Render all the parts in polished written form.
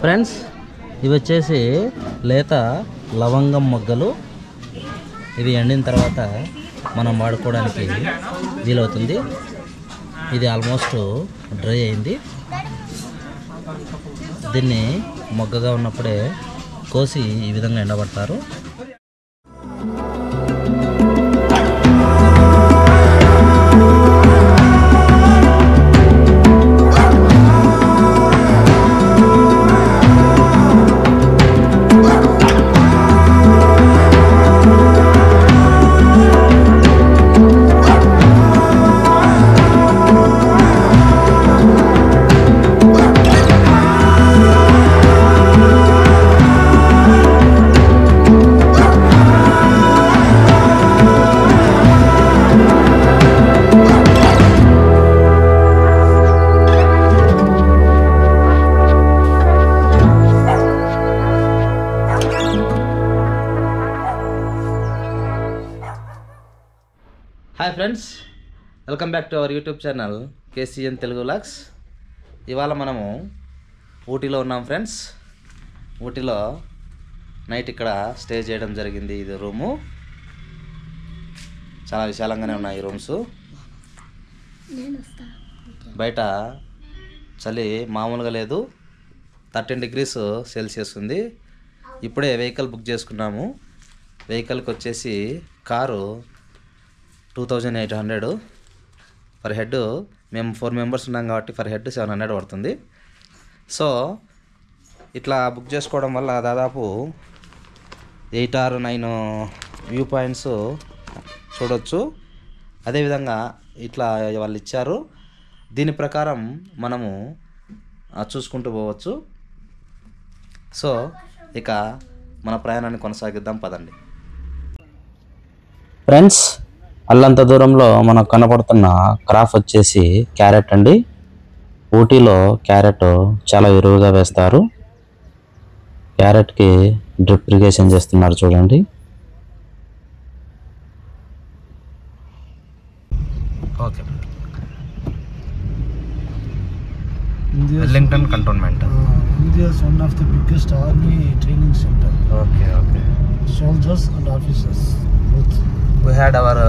Friends ఇవి వచ్చేసి లేత లవంగం మొగ్గలు. ఇవి ఎండిన తర్వాత మనం వాడుకోవడానికి వీలవుతుంది. ఇది ఆల్మోస్ట్ డ్రై అయింది. దీన్ని మొగ్గగా ఉన్నప్పుడే కోసి ఈ విధంగా ఎండబడతారు. Hi friends, welcome back to our YouTube channel KCN Telugu vlogs. ఇవాళ మనము ఊటీలో ఉన్నాం ఫ్రెండ్స్. ఊటీలో నైట్ ఇక్కడ స్టే చేయడం జరిగింది. ఇది రూము చాలా విశాలంగానే ఉన్నాయి రూమ్స్. బయట చలి మామూలుగా లేదు, 13 degrees సెల్సియస్ ఉంది. ఇప్పుడే వెహికల్ బుక్ చేసుకున్నాము. వెహికల్కి వచ్చేసి కారు 2800 పర్ హెడ్. మేము 4 members ఉన్నాం కాబట్టి పర్ హెడ్ 700 పడుతుంది. సో ఇట్లా బుక్ చేసుకోవడం వల్ల దాదాపు 8 or 9 వ్యూ పాయింట్స్ చూడవచ్చు. అదేవిధంగా ఇట్లా వాళ్ళు ఇచ్చారు. దీని ప్రకారం మనము చూసుకుంటూ పోవచ్చు. సో ఇక మన ప్రయాణాన్ని కొనసాగిద్దాం పదండి ఫ్రెండ్స్. అల్లంత దూరంలో మనకు కనపడుతున్న క్రాప్ వచ్చేసి క్యారెట్ అండి. ఊటీలో క్యారెట్ చాలా ఎరువుగా వేస్తారు. క్యారెట్కి డ్రిప్ ఇరిగేషన్ చేస్తున్నారు చూడండి. Okay, Wellington cantonment. India's one of the biggest army training center. Okay. Soldiers and officers both. We had our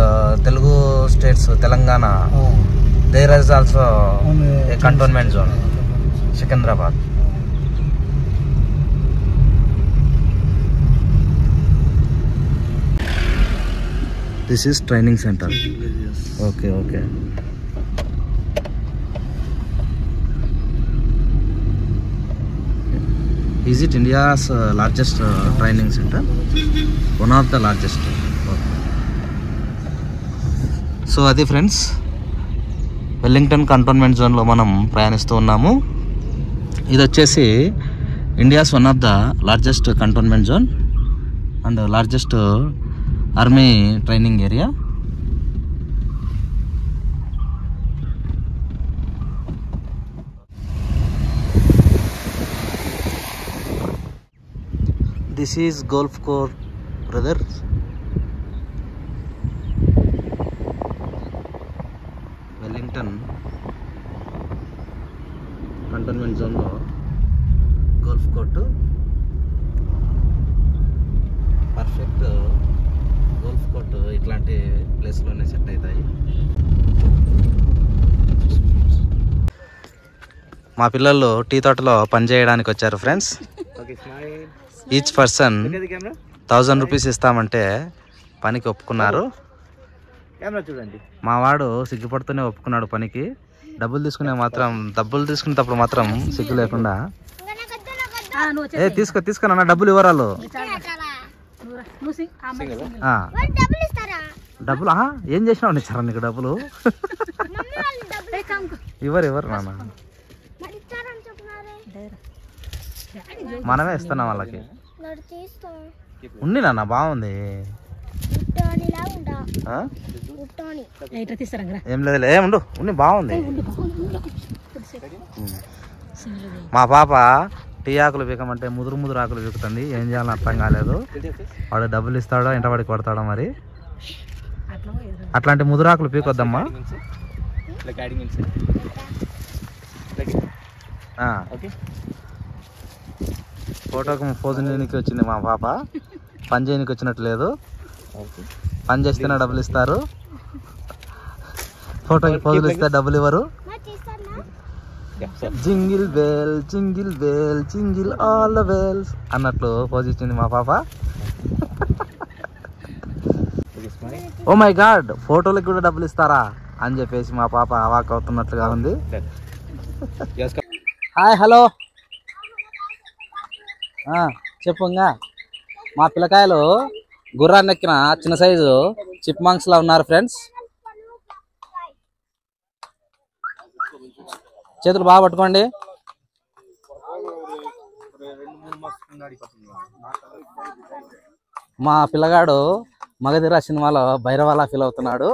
Telugu states, Telangana. There is also a cantonment zone, Secunderabad. This is training center. Yes. Okay. Is it India's largest training center? One of the largest. So అది friends, Wellington cantonment జోన్లో మనం ప్రయాణిస్తూ ఉన్నాము. ఇది వచ్చేసి India's one of the largest cantonment zone and largest army training area. This is golf course brother. Wellington cantonment జోన్లో golf court. Perfect golf court ఇట్లాంటి ప్లేస్లోనే సెట్ అవుతాయి. మా పిల్లలు టీ తోటలో పని చేయడానికి వచ్చారు ఫ్రెండ్స్. ఈచ్ పర్సన్ 1000 rupees ఇస్తామంటే పనికి ఒప్పుకున్నారు. మా వాడు సిగ్గుపడుతూనే ఒప్పుకున్నాడు పనికి. డబ్బులు తీసుకునేటప్పుడు మాత్రం సిగ్గు లేకుండా తీసుకున్నా డబ్బులు ఇవ్వరాలు. డబ్బులు ఏం చేసినావు ఇచ్చారా నీకు డబ్బులు? ఇవ్వరు నాన్న, మనమే ఇస్తున్నాం వాళ్ళకి. ఉంది నాన్న, బాగుంది. ఏం లేదు, ఏముండు ఉన్ని బాగుంది. మా పాప టీ ఆకులు పీకమంటే ముదురు ఆకులు పీకుతుంది. ఏం చేయాలని అర్థం కాలేదు. వాడు డబ్బులు ఇస్తాడో ఇంటవాడికి కొడతాడో మరి. అట్లాంటి ముదురు ఆకులు పీకొద్దమ్మా. ఫోటోకి పోజు చేయడానికి వచ్చింది మా పాప. పని చేయడానికి వచ్చినట్టు లేదు. పని చేస్తేనే డబ్బులు ఇస్తారు, ఫోటోకి పోజులు ఇస్తే డబ్బులు ఇవ్వరు. Jingle bell jingle bell jingle all the bells అన్నట్లు పోజ్ ఇచ్చింది మా పాప. ఓ మై గాడ్, ఫోటోలకి కూడా డబ్బులు ఇస్తారా అని చెప్పేసి మా పాప అవాక్ అవుతున్నట్లుగా ఉంది. హాయ్ హలో చెప్పుగా. మా పిల్లకాయలు గుర్రాన్ని ఎక్కిన చిన్న సైజు చిప్ మంక్స్ లా ఉన్నారు ఫ్రెండ్స్. చేతులు బాగా పట్టుకోండి. మా పిల్లగాడు మగధీర సినిమాలో భైరవాలా ఫీల్ అవుతున్నాడు.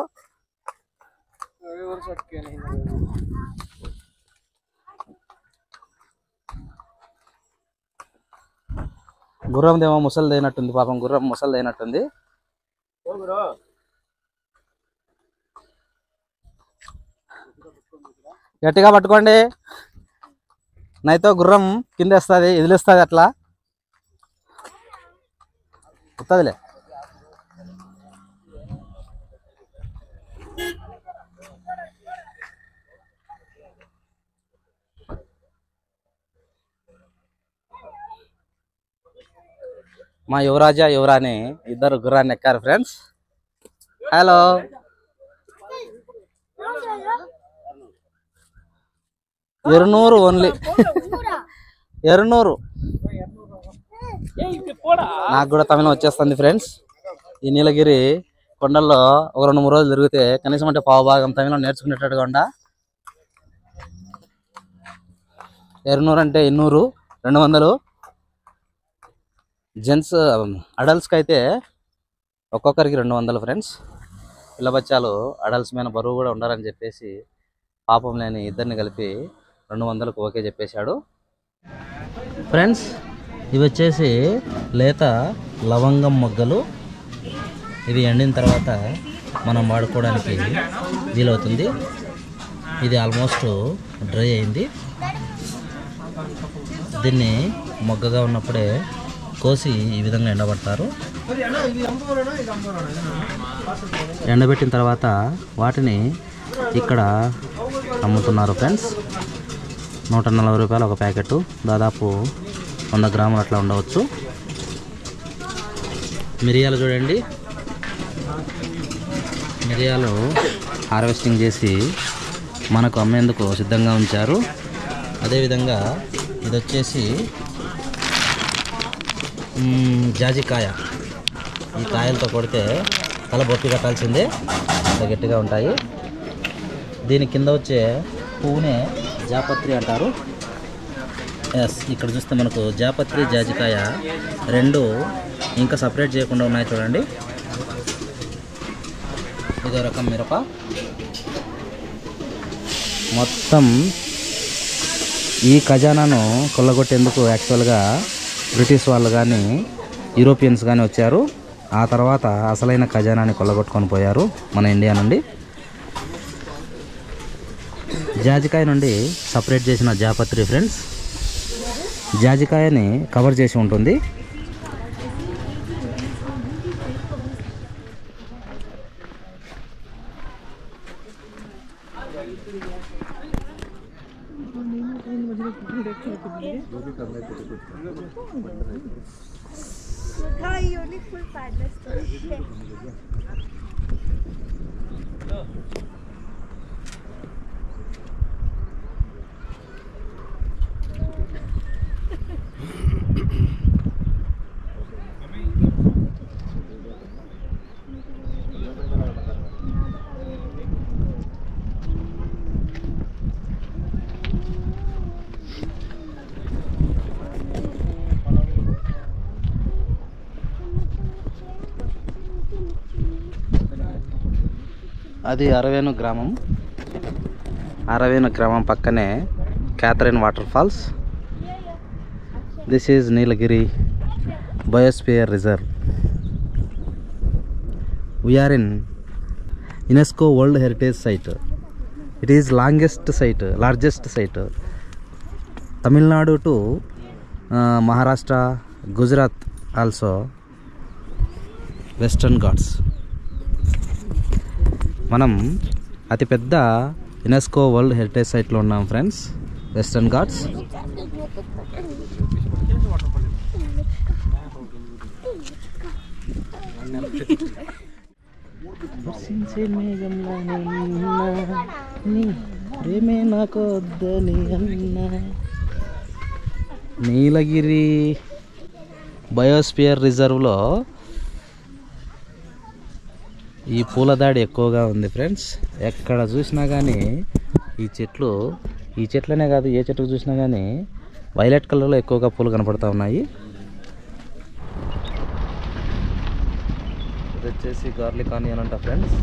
గుర్రం దేమో ముసలిది అయినట్టుంది పాపం, గుర్రం ముసలిది అయినట్టుంది. గట్టిగా పట్టుకోండి, నైతో గుర్రం కింద వేస్తుంది, ఎదిలిస్తుంది, అట్లా వస్తుందిలే. మా యువరాజా యువరాణి ఇద్దరు గుర్రాన్ని ఎక్కారు ఫ్రెండ్స్. హలో, ఎరునూరు ఓన్లీ, ఎరునూరు. నాకు కూడా తమిళం వచ్చేస్తుంది ఫ్రెండ్స్. ఈ నీలగిరి కొండల్లో ఒక 2-3 రోజులు తిరిగితే కనీసం అంటే పావుభాగం తమిళం నేర్చుకునేటట్టుగా ఉండ. ఎరునూరు అంటే 200, 200. జెంట్స్ అడల్ట్స్కి అయితే ఒక్కొక్కరికి 200 ఫ్రెండ్స్. పిల్ల బచ్చాలు అడల్ట్స్ మీద బరువు కూడా ఉండాలని చెప్పేసి పాపం లేని ఇద్దరిని కలిపి 200కు ఓకే చెప్పేశాడు ఫ్రెండ్స్. ఇవి వచ్చేసి లేత లవంగం మొగ్గలు. ఇవి ఎండిన తర్వాత మనం వాడుకోవడానికి వీలవుతుంది. ఇది ఆల్మోస్ట్ డ్రై అయింది. దీన్ని మొగ్గగా ఉన్నప్పుడే కోసి ఈ విధంగా ఎండబడతారు. ఎండబెట్టిన తర్వాత వాటిని ఇక్కడ అమ్ముతున్నారు ఫ్రెండ్స్. 140 రూపాయలు ఒక ప్యాకెట్, దాదాపు 100 గ్రాములు అట్లా ఉండవచ్చు. మిరియాలు చూడండి, మిరియాలు హార్వెస్టింగ్ చేసి మనకు అమ్మేందుకు సిద్ధంగా ఉంచారు. అదేవిధంగా ఇది వచ్చేసి జాజికాయ. ఈ కాయలతో కొడితే తల బొప్పి కట్టాల్సిందే, అంత గట్టిగా ఉంటాయి. దీని కింద వచ్చే పువ్వునే జాపత్రి అంటారు. ఎస్, ఇక్కడ చూస్తే మనకు జాపత్రి జాజికాయ రెండు ఇంకా సపరేట్ చేయకుండా ఉన్నాయి చూడండి. ఇదో రకం మిరప. మొత్తం ఈ ఖజానాను కొల్లగొట్టేందుకు యాక్చువల్గా బ్రిటిష్ వాళ్ళు కానీ యూరోపియన్స్ కానీ వచ్చారు. ఆ తర్వాత అసలైన ఖజానాని కొల్లగొట్టుకొని పోయారు మన ఇండియా నుండి. జాజికాయ నుండి సపరేట్ చేసిన జాపత్రి ఫ్రెండ్స్. జాజికాయని కవర్ చేసి ఉంటుంది. అది అరవేను గ్రామం. అరవేను గ్రామం పక్కనే Catherine water falls. This is Nilgiri biosphere reserve. We are in UNESCO world heritage site. It is largest site. Tamil Nadu to Maharashtra, Gujarat also Western Ghats. మనం అతిపెద్ద యునెస్కో వరల్డ్ హెరిటేజ్ సైట్లో ఉన్నాం friends, Western Ghats. Nilgiri biosphere రిజర్వ్లో ఈ పూలదాడి ఎక్కువగా ఉంది ఫ్రెండ్స్. ఎక్కడ చూసినా కానీ ఈ చెట్లనే కాదు, ఏ చెట్టుకు చూసినా కానీ వైలెట్ కలర్లో ఎక్కువగా పూలు కనపడుతూ ఉన్నాయి. ఇది వచ్చేసి గార్లిక్ ఆనియన్ అంట friends.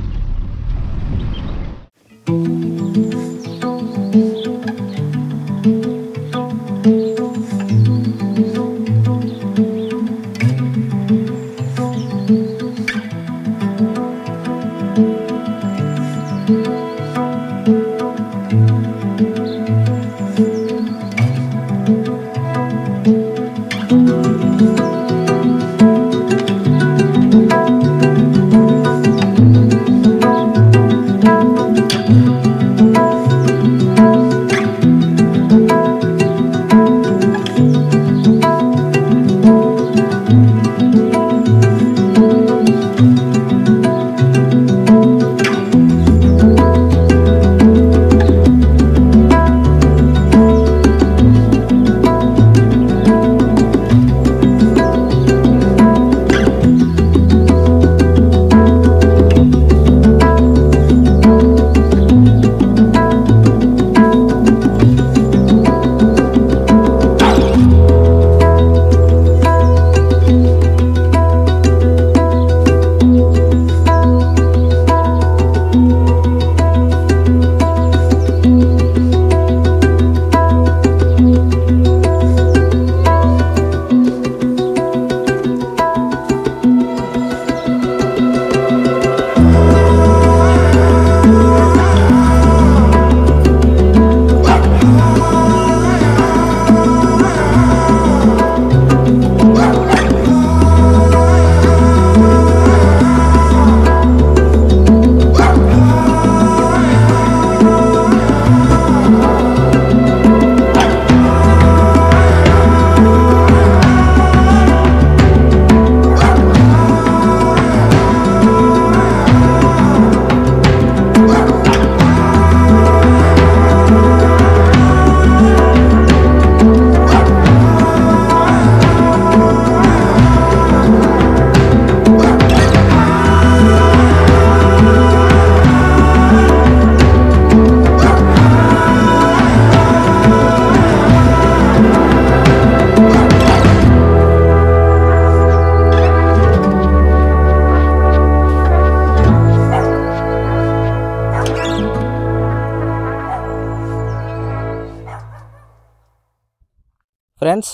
Friends,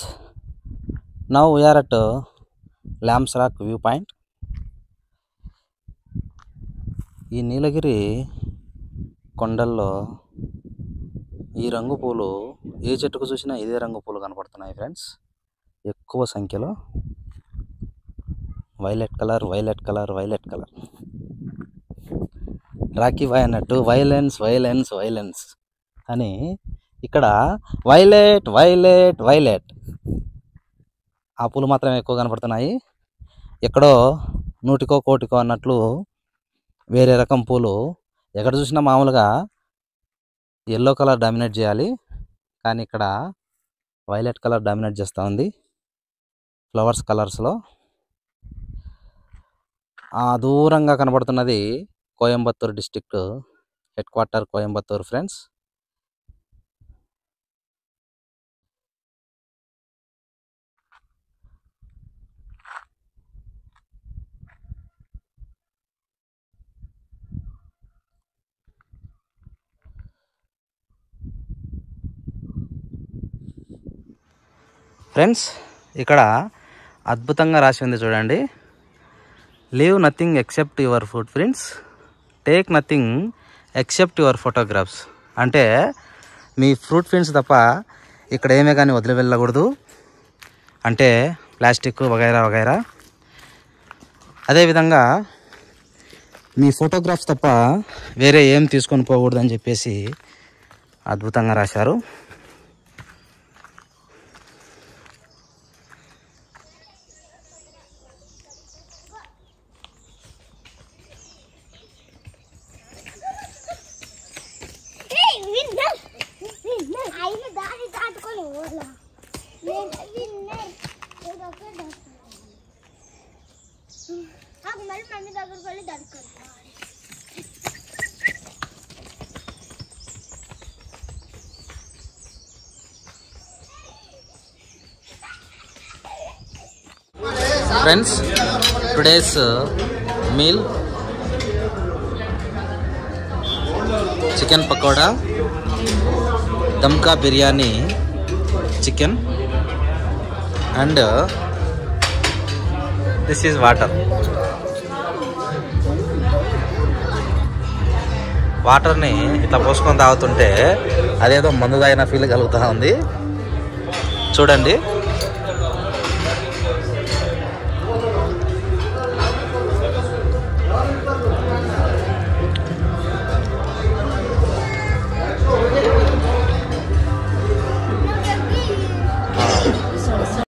now we are at Lambs Rock viewpoint. ఈ నీలగిరి కొండల్లో ఈ రంగు పూలు ఏ చెట్టుకు చూసినా ఇదే రంగు పూలు కనపడుతున్నాయి ఫ్రెండ్స్. ఎక్కువ సంఖ్యలో violet colour, violet colour, violet colour. Rocky boy అన్నట్టు వైలెన్స్ వైలెన్స్ వైలెన్స్ అని ఇక్కడ వైలెట్ వైలెట్ వైలెట్ ఆ పూలు మాత్రమే ఎక్కువ కనపడుతున్నాయి. ఎక్కడో నూటికో కోటికో అన్నట్లు వేరే రకం పూలు ఎక్కడ చూసినా మామూలుగా ఎల్లో కలర్ డామినేట్ చేయాలి, కానీ ఇక్కడ వైలెట్ కలర్ డామినేట్ చేస్తూ ఉంది ఫ్లవర్స్ కలర్స్లో. ఆ దూరంగా కనబడుతున్నది Coimbatore district head quarter Coimbatore friends. Friends ఇక్కడ అద్భుతంగా రాసి ఉంది చూడండి, leave nothing except your foot prints, take nothing except your photographs. అంటే మీ ఫ్రూట్ ప్రింట్స్ తప్ప ఇక్కడ ఏమే కానీ వదిలి వెళ్ళకూడదు. అంటే ప్లాస్టిక్ వగైరా వగైరా. అదేవిధంగా మీ ఫోటోగ్రాఫ్స్ తప్ప వేరే ఏం తీసుకొని పోకూడదని చెప్పేసి అద్భుతంగా రాశారు. Friends, today's meal chicken pakoda, దమ్కా biryani chicken and this is water. వాటర్ని ఇట్లా పోసుకొని తాగుతుంటే అదేదో మందు తాగిన ఫీల్ కలుగుతూ ఉంది. చూడండి.